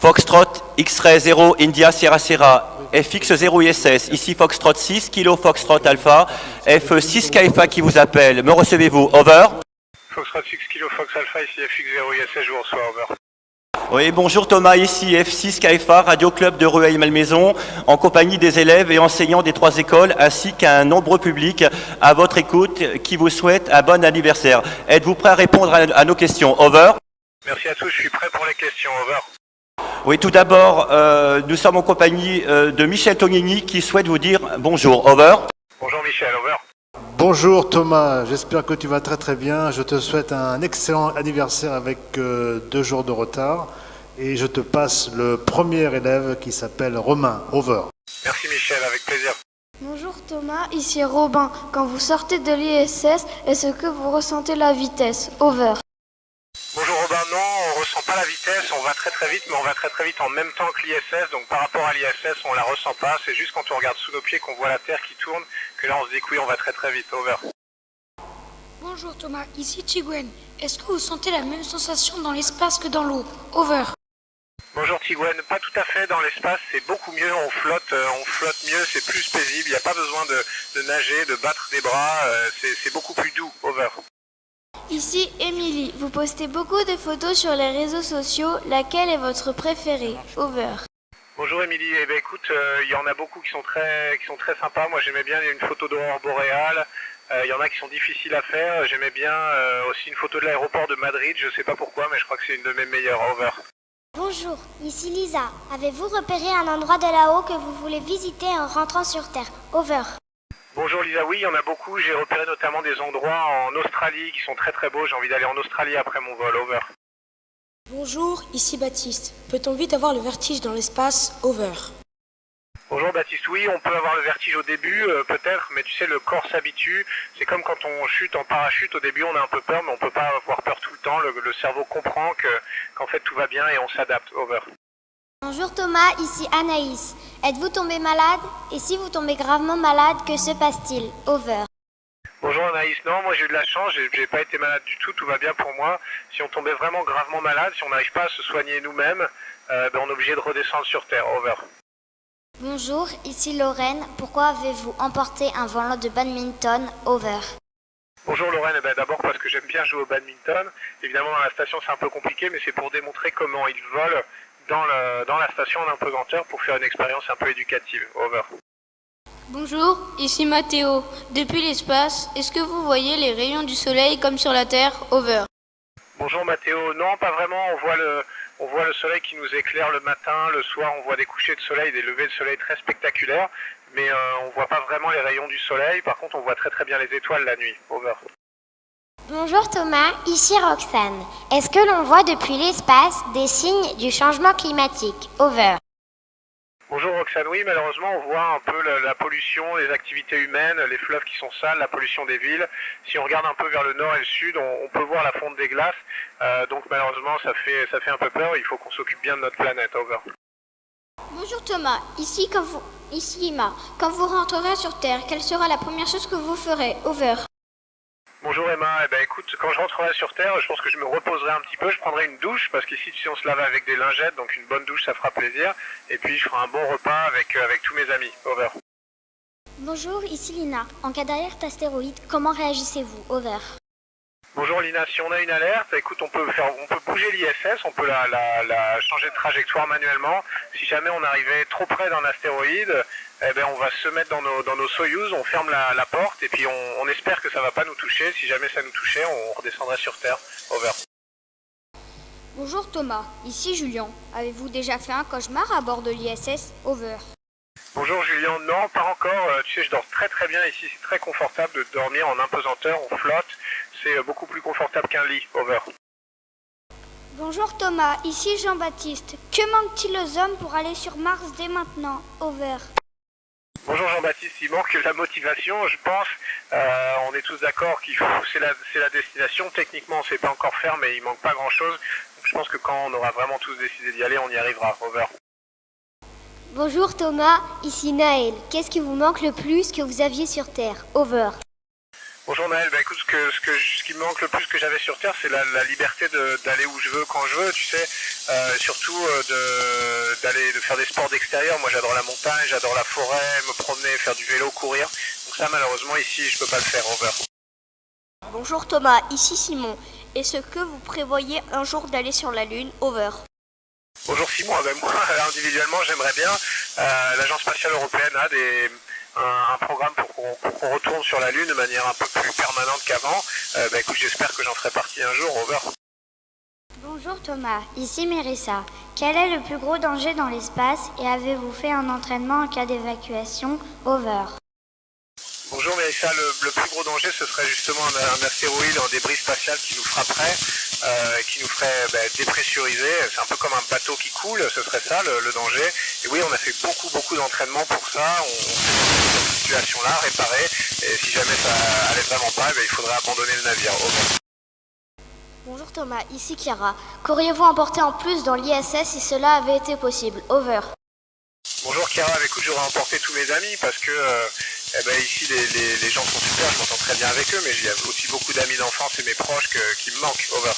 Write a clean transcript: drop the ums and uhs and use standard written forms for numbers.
Foxtrot X-Ray 0 India Sierra Sierra, FX 0 ISS, ici Foxtrot 6 Kilo Foxtrot Alpha, F6 KFA qui vous appelle, me recevez-vous, over? Foxtrot 6 Kilo Fox Alpha, ici FX 0 ISS, je vous reçois, over. Oui, bonjour Thomas, ici F6 KFA, Radio Club de Rueil-Malmaison, en compagnie des élèves et enseignants des 3 écoles, ainsi qu'un nombreux public à votre écoute qui vous souhaite un bon anniversaire. Êtes-vous prêt à répondre à nos questions, over? Merci à tous, je suis prêt pour les questions, over. Oui, tout d'abord, nous sommes en compagnie de Michel Tognini qui souhaite vous dire bonjour, over. Bonjour Michel, over. Bonjour Thomas, j'espère que tu vas très très bien. Je te souhaite un excellent anniversaire avec 2 jours de retard. Et je te passe le premier élève qui s'appelle Romain, over. Merci Michel, avec plaisir. Bonjour Thomas, ici Robin. Quand vous sortez de l'ISS, est-ce que vous ressentez la vitesse, over? Bonjour Robin, non, on ressent pas la vitesse, on va très très vite, mais on va très très vite en même temps que l'ISS, donc par rapport à l'ISS, on la ressent pas, c'est juste quand on regarde sous nos pieds qu'on voit la Terre qui tourne, que là on se dit que oui, on va très très vite, over. Bonjour Thomas, ici Tigwen. Est-ce que vous sentez la même sensation dans l'espace que dans l'eau, over? Bonjour Tigwen, pas tout à fait, dans l'espace c'est beaucoup mieux, on flotte mieux, c'est plus paisible, il n'y a pas besoin de nager, de battre des bras, c'est beaucoup plus doux, over. Ici Émilie, vous postez beaucoup de photos sur les réseaux sociaux, laquelle est votre préférée, over? Bonjour Émilie, eh ben écoute, il y en a beaucoup qui sont très sympas, moi j'aimais bien une photo d'aurore boréale, il y en a qui sont difficiles à faire, j'aimais bien aussi une photo de l'aéroport de Madrid, je sais pas pourquoi, mais je crois que c'est une de mes meilleures, over. Bonjour, ici Lisa. Avez-vous repéré un endroit de là-haut que vous voulez visiter en rentrant sur Terre, over? Bonjour Lisa, oui, il y en a beaucoup, j'ai repéré notamment des endroits en Australie qui sont très très beaux, j'ai envie d'aller en Australie après mon vol, over. Bonjour, ici Baptiste. Peut-on vite avoir le vertige dans l'espace, over? Bonjour Baptiste, oui, on peut avoir le vertige au début, peut-être, mais tu sais, le corps s'habitue. C'est comme quand on chute en parachute, au début on a un peu peur, mais on peut pas avoir peur tout le temps. Le cerveau comprend qu'en fait tout va bien et on s'adapte, over. Bonjour Thomas, ici Anaïs. Êtes-vous tombé malade? Et si vous tombez gravement malade, que se passe-t-il, over? Bonjour Anaïs, non, moi j'ai eu de la chance, j'ai pas été malade du tout va bien pour moi. Si on tombait vraiment gravement malade, si on n'arrive pas à se soigner nous-mêmes, on est obligé de redescendre sur Terre, over. Bonjour, ici Lorraine. Pourquoi avez-vous emporté un volant de badminton, over? Bonjour Lorraine, d'abord parce que j'aime bien jouer au badminton. Évidemment dans la station c'est un peu compliqué, mais c'est pour démontrer comment ils volent dans la station en impesanteur pour faire une expérience un peu éducative, over. Bonjour, ici Mathéo. Depuis l'espace, est-ce que vous voyez les rayons du soleil comme sur la Terre, over? Bonjour Mathéo, non pas vraiment, on voit le soleil qui nous éclaire le matin, le soir on voit des couchers de soleil, des levées de soleil très spectaculaires, mais on voit pas vraiment les rayons du soleil, par contre on voit très très bien les étoiles la nuit, over. Bonjour Thomas, ici Roxane. Est-ce que l'on voit depuis l'espace des signes du changement climatique, over? Bonjour Roxane, oui malheureusement on voit un peu la pollution, les activités humaines, les fleuves qui sont sales, la pollution des villes. Si on regarde un peu vers le nord et le sud, on peut voir la fonte des glaces, donc malheureusement ça fait un peu peur, il faut qu'on s'occupe bien de notre planète, over. Bonjour Thomas, ici Emma. Quand vous rentrerez sur Terre, quelle sera la première chose que vous ferez, over? Bonjour Emma, écoute, quand je rentrerai sur Terre, je pense que je me reposerai un petit peu, je prendrai une douche, parce qu'ici tu sais on se lave avec des lingettes, donc une bonne douche ça fera plaisir, et puis je ferai un bon repas avec tous mes amis, over. Bonjour, ici Lina. En cas d'alerte astéroïde, comment réagissez-vous, over? Bonjour Lina, si on a une alerte, écoute, on peut bouger l'ISS, on peut la changer de trajectoire manuellement. Si jamais on arrivait trop près d'un astéroïde, on va se mettre dans nos Soyouz, on ferme la porte et puis on espère que ça va pas nous toucher. Si jamais ça nous touchait, on redescendrait sur Terre, over. Bonjour Thomas, ici Julien. Avez-vous déjà fait un cauchemar à bord de l'ISS, over? Bonjour Julien, non pas encore, tu sais je dors très très bien ici, c'est très confortable de dormir en impesanteur, on flotte, c'est beaucoup plus confortable qu'un lit, over. Bonjour Thomas, ici Jean-Baptiste. Que manque-t-il aux hommes pour aller sur Mars dès maintenant, over? Bonjour Jean-Baptiste, il manque la motivation, je pense, on est tous d'accord qu'il faut, c'est la destination, techniquement on sait pas encore faire mais il manque pas grand chose, donc je pense que quand on aura vraiment tous décidé d'y aller, on y arrivera, over. Bonjour Thomas, ici Naël. Qu'est-ce qui vous manque le plus que vous aviez sur Terre, over? Bonjour Naël, bah écoute, ce qui me manque le plus que j'avais sur Terre, c'est la liberté d'aller où je veux, quand je veux, tu sais, surtout de faire des sports d'extérieur. Moi j'adore la montagne, j'adore la forêt, me promener, faire du vélo, courir. Donc ça malheureusement ici je peux pas le faire, over. Bonjour Thomas, ici Simon. Est-ce que vous prévoyez un jour d'aller sur la Lune? Over. Bonjour Simon, moi individuellement j'aimerais bien, l'Agence spatiale européenne a un programme pour qu'on retourne sur la Lune de manière un peu plus permanente qu'avant. Bah écoute, j'espère que j'en ferai partie un jour, over. Bonjour Thomas, ici Mérissa. Quel est le plus gros danger dans l'espace et avez-vous fait un entraînement en cas d'évacuation? Over. Bonjour Mélissa, le plus gros danger ce serait justement un astéroïde, un débris spatial qui nous frapperait, qui nous ferait dépressuriser. C'est un peu comme un bateau qui coule, ce serait ça le danger. Et oui, on a fait beaucoup d'entraînement pour ça, on fait cette situation-là, réparer, et si jamais ça allait vraiment pas, il faudrait abandonner le navire. Over. Bonjour Thomas, ici Chiara. Qu'auriez-vous emporté en plus dans l'ISS si cela avait été possible? Over. Bonjour Chiara, écoute, j'aurais emporté tous mes amis parce que ici les gens sont super, je m'entends très bien avec eux, mais j'ai aussi beaucoup d'amis d'enfance et mes proches qui me manquent. Over.